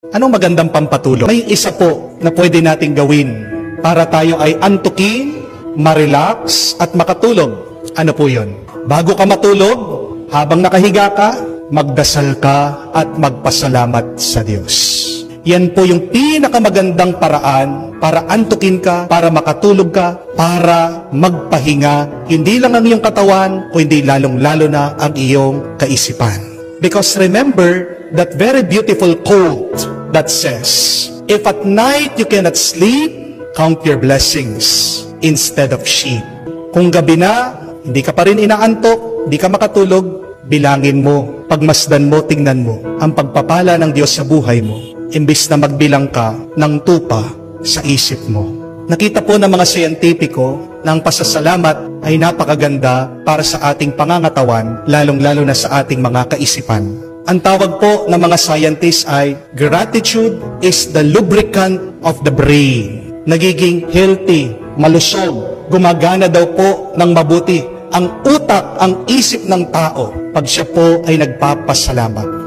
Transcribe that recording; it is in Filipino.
Anong magandang pampatulog? May isa po na pwede nating gawin para tayo ay antukin, ma-relax at makatulog. Ano po yun? Bago ka matulog, habang nakahiga ka, magdasal ka at magpasalamat sa Diyos. Yan po yung pinakamagandang paraan para antukin ka, para makatulog ka, para magpahinga. Hindi lang ang iyong katawan, kundi lalong-lalo na ang iyong kaisipan. Because remember that very beautiful quote that says, if at night you cannot sleep, count your blessings instead of sheep. Kung gabi na, hindi ka pa rin inaantok, hindi ka makatulog, bilangin mo, pagmasdan mo, tingnan mo ang pagpapala ng Diyos sa buhay mo, imbis na magbilang ka ng tupa sa isip mo. Nakita po ng mga siyentipiko na ang pasasalamat ay napakaganda para sa ating pangangatawan, lalong-lalo na sa ating mga kaisipan. Ang tawag po ng mga scientists ay, gratitude is the lubricant of the brain. Nagiging healthy, malusog, gumagana daw po ng mabuti ang utak, ang isip ng tao pag siya po ay nagpapasalamat.